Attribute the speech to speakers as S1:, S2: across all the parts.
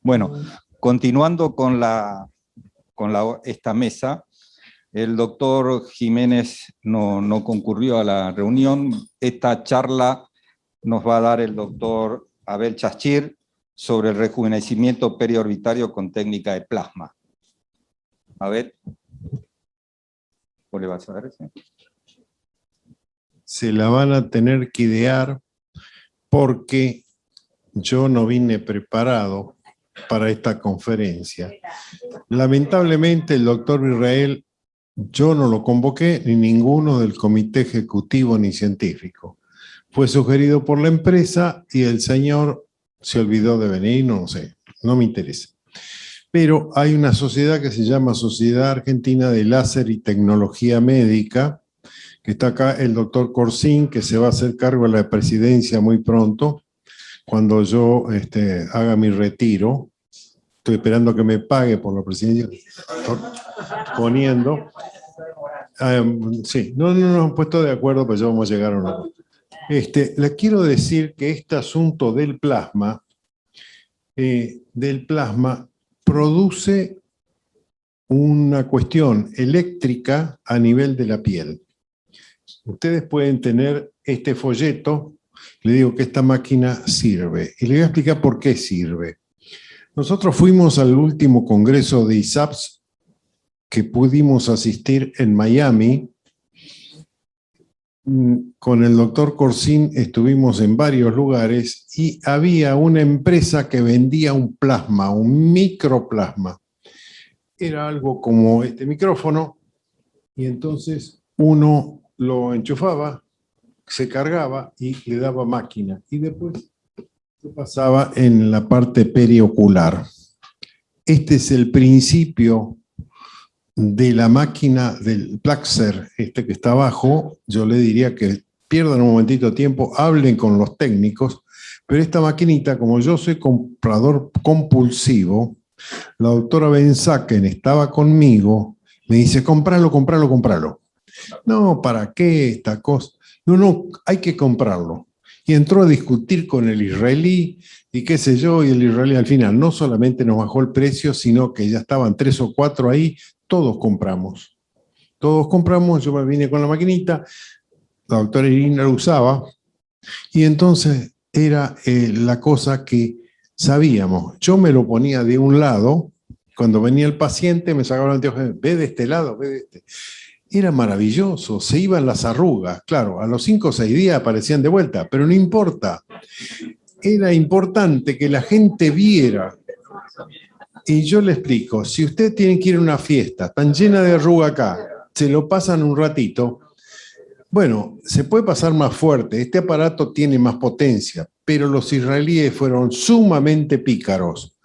S1: Bueno, continuando con esta mesa, el doctor Jiménez no concurrió a la reunión. Esta charla nos va a dar el doctor Abel Chachir sobre el rejuvenecimiento periorbitario con técnica de plasma. A ver, ¿cuál le vas a dar ese?
S2: Se la van a tener que idear porque yo no vine preparado para esta conferencia. Lamentablemente el doctor Israel, yo no lo convoqué, ni ninguno del comité ejecutivo ni científico. Fue sugerido por la empresa y el señor se olvidó de venir, no sé, no me interesa. Pero hay una sociedad que se llama Sociedad Argentina de Láser y Tecnología Médica, que está acá el doctor Corsín, que se va a hacer cargo de la presidencia muy pronto, cuando yo haga mi retiro. Estoy esperando que me pague por la presidencia. Poniendo. Sí, no nos hemos puesto de acuerdo, pero ya vamos a llegar a una. Les quiero decir que este asunto del plasma produce una cuestión eléctrica a nivel de la piel. Ustedes pueden tener este folleto, le digo que esta máquina sirve, y le voy a explicar por qué sirve. Nosotros fuimos al último congreso de ISAPS que pudimos asistir en Miami. Con el doctor Corsín estuvimos en varios lugares y había una empresa que vendía un plasma, un microplasma. Era algo como este micrófono y entonces uno lo enchufaba, se cargaba y le daba máquina. Y después se pasaba en la parte periocular. Este es el principio de la máquina del Plaxer, que está abajo. Yo le diría que pierdan un momentito de tiempo, hablen con los técnicos, pero esta maquinita, como yo soy comprador compulsivo, la doctora Benzaken estaba conmigo, me dice, compralo. No, ¿para qué esta cosa? No, hay que comprarlo. Y entró a discutir con el israelí, y qué sé yo, y el israelí al final no solamente nos bajó el precio, sino que ya estaban 3 o 4 ahí, todos compramos, yo me vine con la maquinita, la doctora Irina lo usaba, y entonces era la cosa que sabíamos. Yo me lo ponía de un lado, cuando venía el paciente me sacaba el anteojo, ve de este lado, ve de este. Era maravilloso, se iban las arrugas, claro, a los 5 o 6 días aparecían de vuelta, pero no importa. Era importante que la gente viera. Y yo le explico, si usted tiene que ir a una fiesta tan llena de arruga acá, se lo pasan un ratito, bueno, se puede pasar más fuerte, este aparato tiene más potencia, pero los israelíes fueron sumamente pícaros.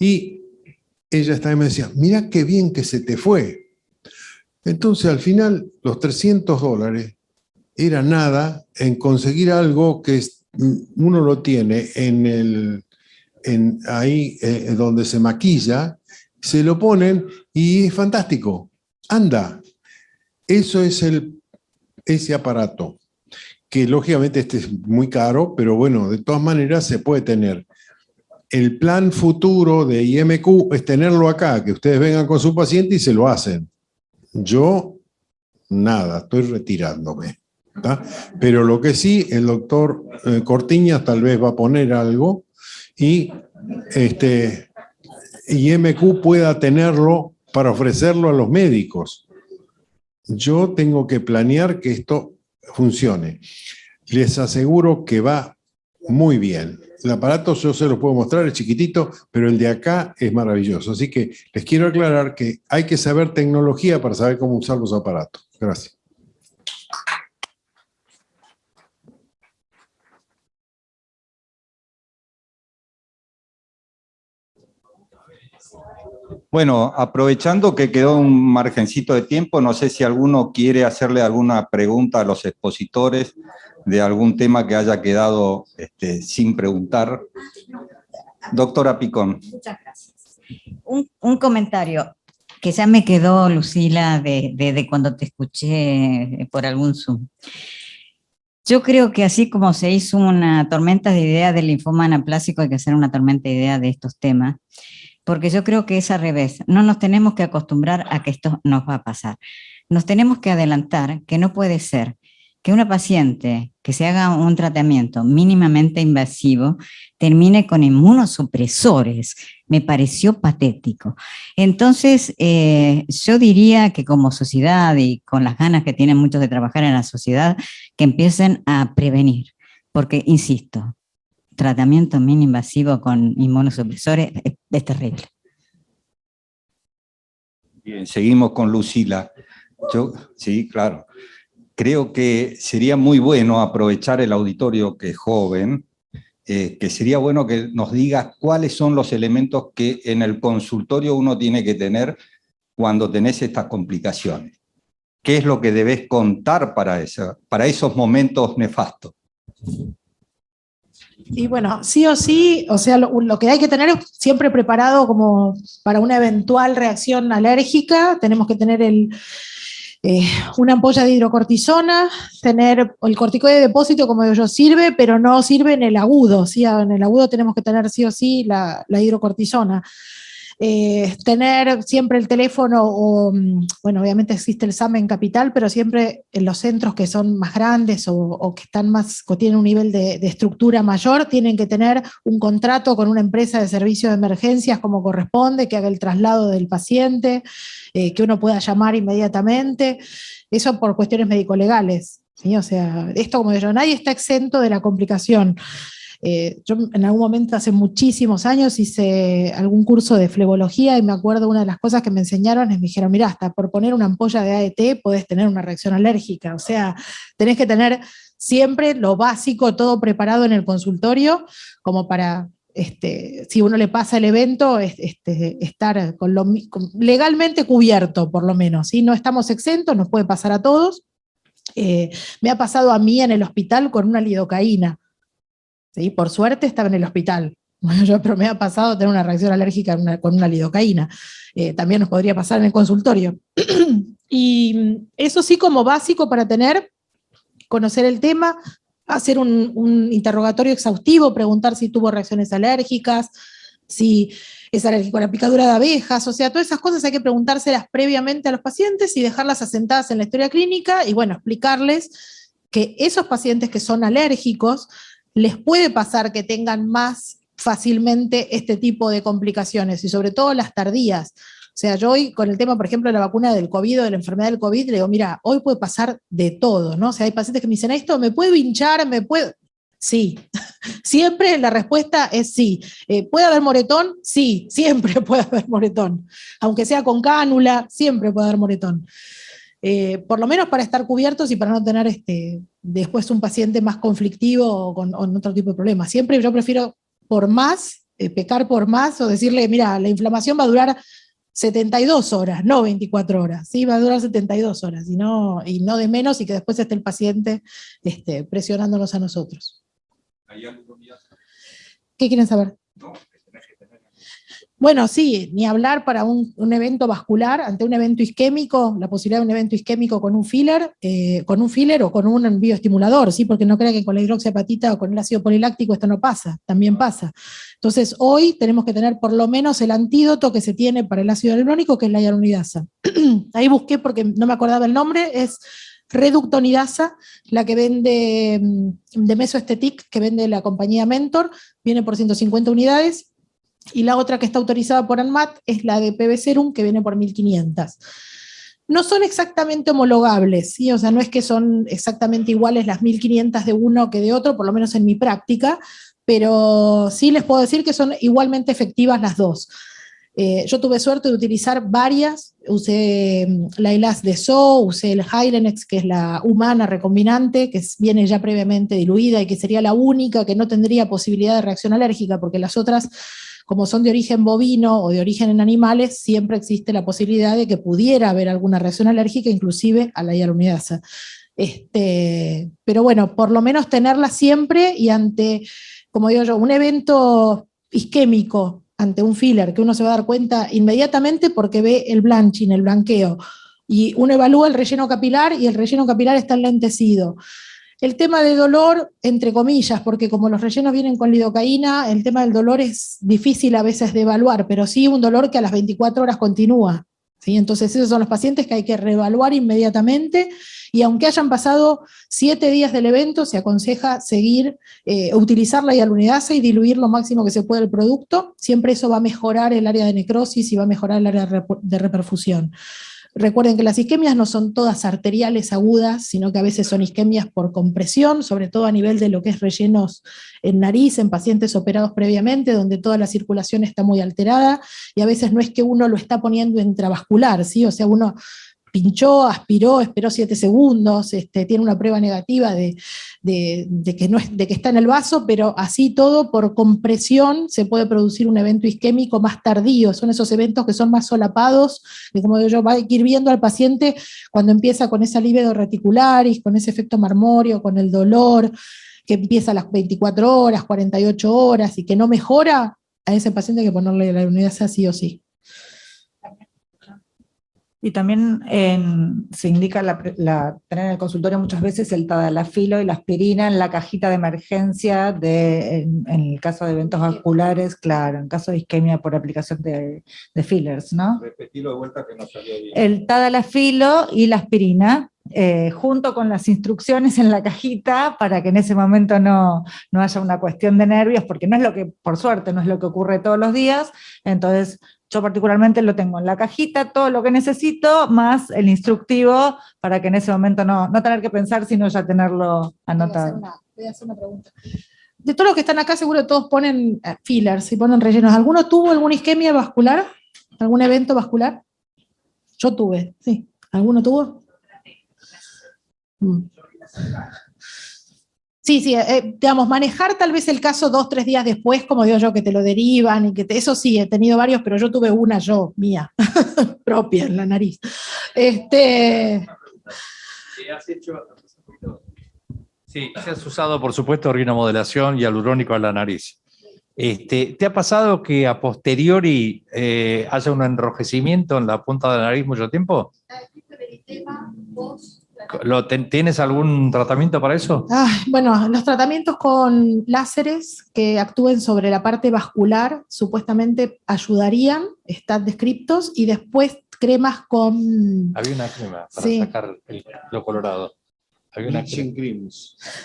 S2: Y ella estaba y me decía, mirá qué bien que se te fue. Entonces al final los $300 era nada en conseguir algo que uno lo tiene ahí donde se maquilla, se lo ponen y es fantástico. Anda. Eso es ese aparato, que lógicamente este es muy caro, pero bueno, de todas maneras se puede tener. El plan futuro de IMQ es tenerlo acá, que ustedes vengan con su paciente y se lo hacen. Yo, nada, estoy retirándome. ¿Tá? Pero lo que sí, el doctor Cortiñas tal vez va a poner algo y IMQ pueda tenerlo para ofrecerlo a los médicos. Yo tengo que planear que esto funcione. Les aseguro que va muy bien. El aparato yo se lo puedo mostrar, es chiquitito, pero el de acá es maravilloso. Así que les quiero aclarar que hay que saber tecnología para saber cómo usar los aparatos. Gracias.
S1: Bueno, aprovechando que quedó un margencito de tiempo, no sé si alguno quiere hacerle alguna pregunta a los expositores de algún tema que haya quedado sin preguntar. Doctora Picón.
S3: Muchas gracias. Un comentario que ya me quedó, Lucila, de cuando te escuché por algún Zoom. Yo creo que así como se hizo una tormenta de ideas del linfoma anaplásico, hay que hacer una tormenta de ideas de estos temas, porque yo creo que es al revés. No nos tenemos que acostumbrar a que esto nos va a pasar. Nos tenemos que adelantar que no puede ser que una paciente que se haga un tratamiento mínimamente invasivo termine con inmunosupresores. Me pareció patético. Entonces, yo diría que como sociedad y con las ganas que tienen muchos de trabajar en la sociedad, que empiecen a prevenir, porque, insisto, tratamiento mínimo invasivo con inmunosupresores es terrible.
S1: Bien, seguimos con Lucila. Sí, claro. Creo que sería muy bueno aprovechar el auditorio que es joven, que sería bueno que nos digas cuáles son los elementos que en el consultorio uno tiene que tener cuando tenés estas complicaciones. ¿Qué es lo que debes contar para esos momentos nefastos?
S4: Y bueno, sí o sí, o sea, lo que hay que tener siempre preparado como para una eventual reacción alérgica, tenemos que tener una ampolla de hidrocortisona, tener el corticoide de depósito, como digo yo, sirve, pero no sirve en el agudo, ¿sí? En el agudo tenemos que tener sí o sí la hidrocortisona. Tener siempre el teléfono, o bueno, obviamente existe el SAM en Capital, pero siempre en los centros que son más grandes o que están más, o tienen un nivel de estructura mayor, tienen que tener un contrato con una empresa de servicio de emergencias como corresponde, que haga el traslado del paciente, que uno pueda llamar inmediatamente, eso por cuestiones médico-legales, ¿sí? O sea, esto, como digo, nadie está exento de la complicación. Yo en algún momento, hace muchísimos años, hice algún curso de flebología y me acuerdo una de las cosas que me enseñaron es, me dijeron, mira, hasta por poner una ampolla de AET podés tener una reacción alérgica, o sea, tenés que tener siempre lo básico, todo preparado en el consultorio, como para, si uno le pasa el evento, estar legalmente cubierto, por lo menos, ¿sí? No estamos exentos, nos puede pasar a todos. Me ha pasado a mí en el hospital con una lidocaína. ¿Sí? Por suerte estaba en el hospital. Bueno, pero me ha pasado tener una reacción alérgica con una lidocaína. También nos podría pasar en el consultorio. Y eso sí, como básico para conocer el tema, hacer un interrogatorio exhaustivo, preguntar si tuvo reacciones alérgicas, si es alérgico a la picadura de abejas, o sea, todas esas cosas hay que preguntárselas previamente a los pacientes y dejarlas asentadas en la historia clínica y, bueno, explicarles que esos pacientes que son alérgicos les puede pasar que tengan más fácilmente este tipo de complicaciones y sobre todo las tardías. O sea, yo hoy con el tema, por ejemplo, de la vacuna del COVID o de la enfermedad del COVID, le digo, mira, hoy puede pasar de todo, ¿no? O sea, hay pacientes que me dicen, esto me puede hinchar, me puede... Sí, siempre la respuesta es sí. ¿Puede haber moretón? Sí, siempre puede haber moretón. Aunque sea con cánula, siempre puede haber moretón. Por lo menos para estar cubiertos y para no tener después un paciente más conflictivo o con otro tipo de problemas. Siempre yo prefiero por más, pecar por más, o decirle, mira, la inflamación va a durar 72 horas, no 24 horas, ¿sí? Va a durar 72 horas, y no de menos, y que después esté el paciente presionándonos a nosotros. ¿Qué quieren saber? Bueno, sí, ni hablar para un evento vascular, ante un evento isquémico, la posibilidad de un evento isquémico con un filler o con un bioestimulador, ¿sí? Porque no crean que con la hidroxiapatita o con el ácido poliláctico esto no pasa, también pasa. Entonces, hoy tenemos que tener por lo menos el antídoto que se tiene para el ácido hialurónico, que es la hialuronidasa. Ahí busqué porque no me acordaba el nombre, es reductonidasa, la que vende de Mesoestetic, que vende la compañía Mentor, viene por 150 unidades. Y la otra que está autorizada por ANMAT es la de PB Serum, que viene por 1500. No son exactamente homologables, ¿sí? O sea, no es que son exactamente iguales las 1500 de uno que de otro, por lo menos en mi práctica, pero sí les puedo decir que son igualmente efectivas las dos. Yo tuve suerte de utilizar varias, usé la ELAS de SO, usé el Hylenex, que es la humana recombinante, que viene ya previamente diluida y que sería la única que no tendría posibilidad de reacción alérgica, porque las otras, como son de origen bovino o de origen en animales, siempre existe la posibilidad de que pudiera haber alguna reacción alérgica, inclusive a la hialuronidasa. Pero bueno, por lo menos tenerla siempre, y ante, como digo yo, un evento isquémico, ante un filler, que uno se va a dar cuenta inmediatamente porque ve el blanching, el blanqueo, y uno evalúa el relleno capilar y el relleno capilar está enlentecido. El tema de dolor, entre comillas, porque como los rellenos vienen con lidocaína, el tema del dolor es difícil a veces de evaluar, pero sí un dolor que a las 24 horas continúa. ¿Sí? Entonces esos son los pacientes que hay que reevaluar inmediatamente, y aunque hayan pasado 7 días del evento, se aconseja seguir, utilizar la hialuronidasa y diluir lo máximo que se puede el producto. Siempre eso va a mejorar el área de necrosis y va a mejorar el área de reperfusión. Recuerden que las isquemias no son todas arteriales agudas, sino que a veces son isquemias por compresión, sobre todo a nivel de lo que es rellenos en nariz, en pacientes operados previamente, donde toda la circulación está muy alterada, y a veces no es que uno lo está poniendo intravascular, ¿sí? O sea, uno pinchó, aspiró, esperó 7 segundos, tiene una prueba negativa de que está en el vaso, pero así todo, por compresión, se puede producir un evento isquémico más tardío. Son esos eventos que son más solapados, que como digo yo, va a ir viendo al paciente cuando empieza con esa libido reticularis, con ese efecto marmóreo, con el dolor, que empieza a las 24 horas, 48 horas, y que no mejora, a ese paciente hay que ponerle la hialuronidasa sí o sí.
S5: Y también se indica tener en el consultorio muchas veces el tadalafilo y la aspirina en la cajita de emergencia en el caso de eventos vasculares, claro, en caso de isquemia por aplicación de fillers, ¿no?
S1: Repetilo de vuelta que no salió bien.
S5: El tadalafilo y la aspirina, junto con las instrucciones en la cajita, para que en ese momento no haya una cuestión de nervios, porque no es lo que, por suerte, no es lo que ocurre todos los días. Entonces yo particularmente lo tengo en la cajita, todo lo que necesito, más el instructivo, para que en ese momento no tener que pensar, sino ya tenerlo anotado.
S4: Voy a hacer una pregunta. De todos los que están acá, seguro todos ponen fillers y ponen rellenos. ¿Alguno tuvo alguna isquemia vascular? ¿Algún evento vascular? Yo tuve, sí. ¿Alguno tuvo? Sí, digamos, manejar tal vez el caso 2 o 3 días después, como digo yo, que te lo derivan, y eso sí, he tenido varios, pero yo tuve una mía, propia, en la nariz.
S6: Sí, se has usado, por supuesto, rinomodelación y hialurónico a la nariz. ¿Te ha pasado que a posteriori haya un enrojecimiento en la punta de la nariz mucho tiempo? ¿Tienes algún tratamiento para eso?
S4: Bueno, los tratamientos con láseres que actúen sobre la parte vascular supuestamente ayudarían, están descriptos, y después cremas con...
S6: Había una crema para sacar lo colorado.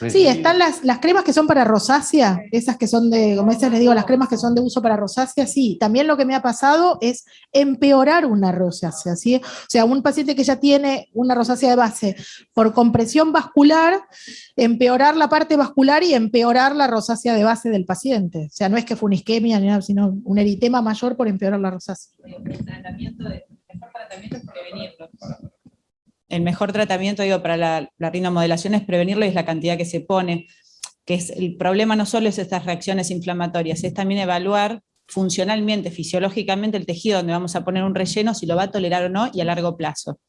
S4: Sí, están las cremas que son para rosácea, esas que son como esas les digo, las cremas que son de uso para rosácea, sí. También lo que me ha pasado es empeorar una rosácea, ¿sí? O sea, un paciente que ya tiene una rosácea de base por compresión vascular, empeorar la parte vascular y empeorar la rosácea de base del paciente. O sea, no es que fue una isquemia ni nada, sino un eritema mayor por empeorar la rosácea.
S7: El mejor tratamiento es prevenirlo. El mejor tratamiento, digo, para la rinomodelación es prevenirlo, y es la cantidad que se pone, que es el problema. No solo es estas reacciones inflamatorias, es también evaluar funcionalmente, fisiológicamente, el tejido donde vamos a poner un relleno, si lo va a tolerar o no, y a largo plazo.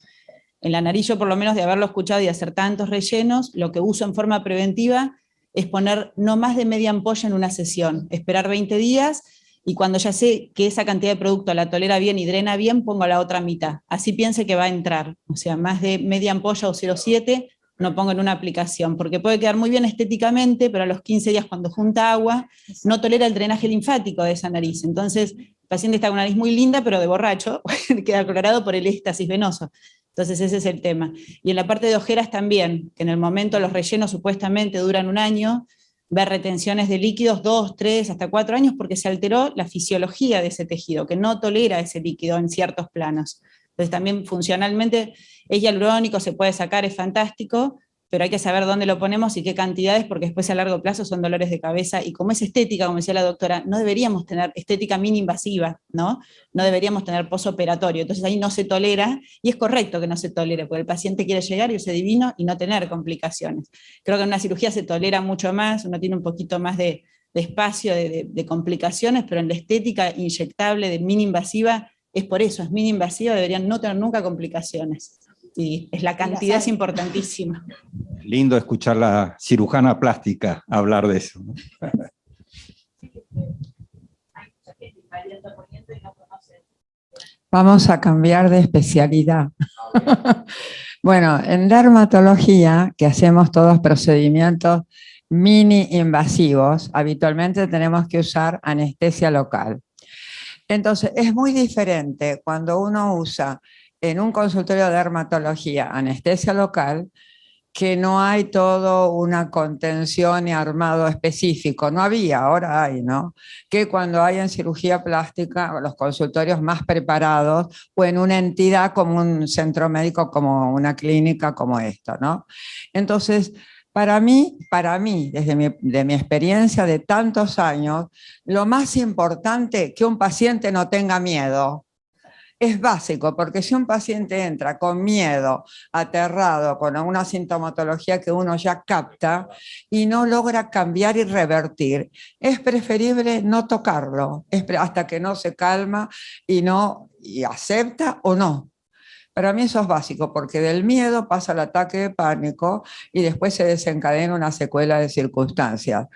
S7: En la nariz, yo por lo menos de haberlo escuchado y hacer tantos rellenos, lo que uso en forma preventiva es poner no más de media ampolla en una sesión, esperar 20 días, y cuando ya sé que esa cantidad de producto la tolera bien y drena bien, pongo la otra mitad. Así piense que va a entrar. O sea, más de media ampolla o 0,7 no pongo en una aplicación, porque puede quedar muy bien estéticamente, pero a los 15 días, cuando junta agua, no tolera el drenaje linfático de esa nariz. Entonces, el paciente está con una nariz muy linda, pero de borracho, queda colorado por el éxtasis venoso. Entonces ese es el tema. Y en la parte de ojeras también, que en el momento los rellenos supuestamente duran 1 año, ver retenciones de líquidos 2, 3, hasta 4 años, porque se alteró la fisiología de ese tejido, que no tolera ese líquido en ciertos planos. Entonces también funcionalmente es hialurónico, se puede sacar, es fantástico, pero hay que saber dónde lo ponemos y qué cantidades, porque después a largo plazo son dolores de cabeza, y como es estética, como decía la doctora, no deberíamos tener estética mini-invasiva, ¿no? No deberíamos tener posoperatorio, entonces ahí no se tolera, y es correcto que no se tolere, porque el paciente quiere llegar y irse divino y no tener complicaciones. Creo que en una cirugía se tolera mucho más, uno tiene un poquito más de espacio, de complicaciones, pero en la estética inyectable de mini-invasiva, es por eso, es mini-invasiva, deberían no tener nunca complicaciones. Y la cantidad es importantísima.
S1: Lindo escuchar la cirujana plástica hablar de eso, ¿no?
S8: Vamos a cambiar de especialidad. Bueno, en dermatología, que hacemos todos procedimientos mini invasivos, habitualmente tenemos que usar anestesia local. Entonces, es muy diferente cuando uno usa en un consultorio de dermatología anestesia local, que no hay todo una contención y armado específico. No había, ahora hay, ¿no? Que cuando hay en cirugía plástica, los consultorios más preparados, o en una entidad como un centro médico, como una clínica como esta, ¿no? Entonces, para mí, desde mi experiencia de tantos años, lo más importante es que un paciente no tenga miedo. Es básico, porque si un paciente entra con miedo, aterrado, con una sintomatología que uno ya capta y no logra cambiar y revertir, es preferible no tocarlo, hasta que no se calma y acepta o no. Para mí eso es básico, porque del miedo pasa el ataque de pánico y después se desencadena una secuela de circunstancias.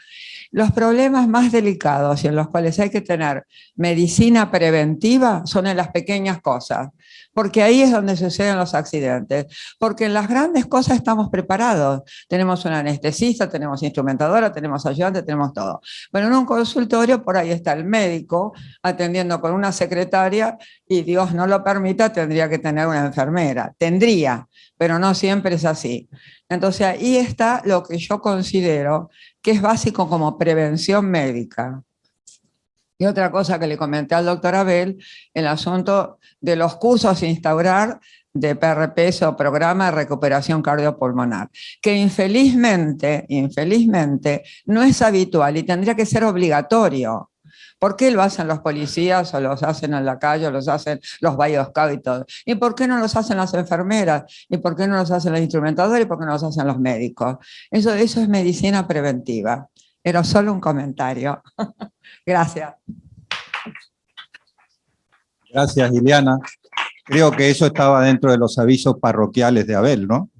S8: Los problemas más delicados y en los cuales hay que tener medicina preventiva son en las pequeñas cosas, porque ahí es donde suceden los accidentes, porque en las grandes cosas estamos preparados. Tenemos un anestesista, tenemos instrumentadora, tenemos ayudante, tenemos todo. Pero en un consultorio por ahí está el médico atendiendo con una secretaria y Dios no lo permita, tendría que tener una enfermera. Tendría, pero no siempre es así. Entonces ahí está lo que yo considero que es básico como prevención médica. Y otra cosa que le comenté al doctor Abel, el asunto de los cursos a instaurar de PRPs o Programa de Recuperación Cardiopulmonar, que infelizmente no es habitual y tendría que ser obligatorio. ¿Por qué lo hacen los policías o los hacen en la calle o los hacen los Boy Scouts y todo? ¿Y por qué no los hacen las enfermeras? ¿Y por qué no los hacen los instrumentadores? ¿Y por qué no los hacen los médicos? Eso es medicina preventiva. Era solo un comentario. Gracias.
S1: Gracias, Liliana. Creo que eso estaba dentro de los avisos parroquiales de Abel, ¿no?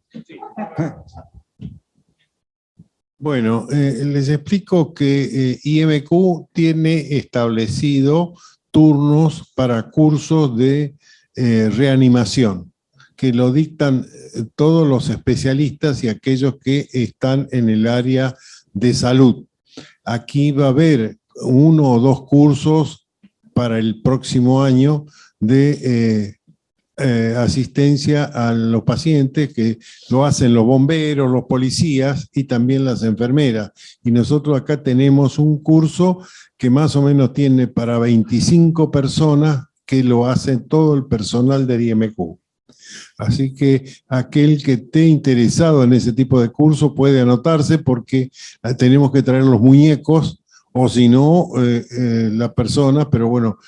S2: Bueno, les explico que IMQ tiene establecido turnos para cursos de reanimación, que lo dictan todos los especialistas y aquellos que están en el área de salud. Aquí va a haber 1 o 2 cursos para el próximo año de asistencia a los pacientes, que lo hacen los bomberos, los policías y también las enfermeras. Y nosotros acá tenemos un curso que más o menos tiene para 25 personas que lo hacen todo el personal del IMQ. Así que aquel que esté interesado en ese tipo de curso puede anotarse, porque tenemos que traer los muñecos, o si no, la persona, pero bueno,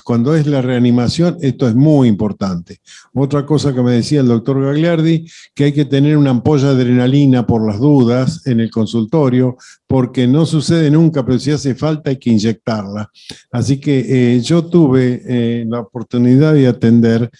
S2: cuando es la reanimación, esto es muy importante. Otra cosa que me decía el doctor Gagliardi, que hay que tener una ampolla de adrenalina por las dudas en el consultorio, porque no sucede nunca, pero si hace falta hay que inyectarla. Así que yo tuve la oportunidad de atender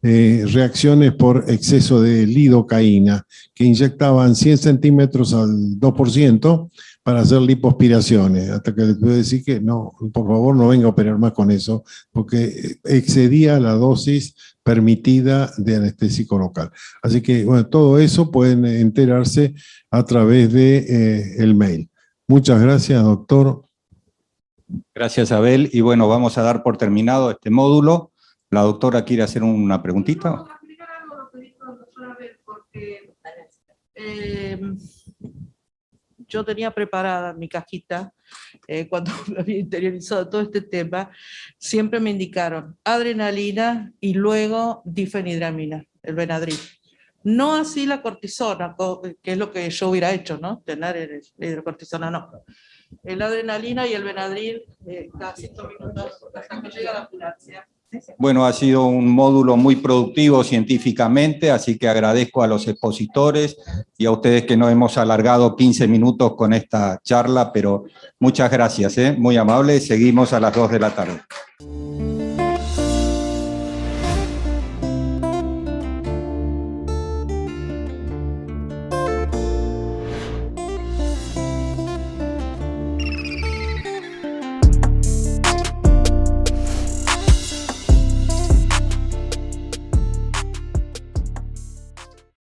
S2: reacciones por exceso de lidocaína, que inyectaban 100 centímetros al 2%, para hacer lipoaspiraciones, hasta que les puedo decir que no, por favor no venga a operar más con eso, porque excedía la dosis permitida de anestésico local. Así que, bueno, todo eso pueden enterarse a través de el mail. Muchas gracias, doctor.
S1: Gracias, Abel. Y bueno, vamos a dar por terminado este módulo. ¿La doctora quiere hacer una preguntita?
S9: Vamos a explicar algo lo que dijo el doctor Abel, porque yo tenía preparada mi cajita, cuando había interiorizado todo este tema, siempre me indicaron adrenalina y luego difenhidramina, el Benadryl. No así la cortisona, que es lo que yo hubiera hecho, ¿no? Tener la hidrocortisona, no. El adrenalina y el Benadryl cada 5 minutos hasta que llega la ambulancia.
S1: Bueno, ha sido un módulo muy productivo científicamente, así que agradezco a los expositores y a ustedes que nos hemos alargado 15 minutos con esta charla, pero muchas gracias, muy amable. Seguimos a las 2 de la tarde.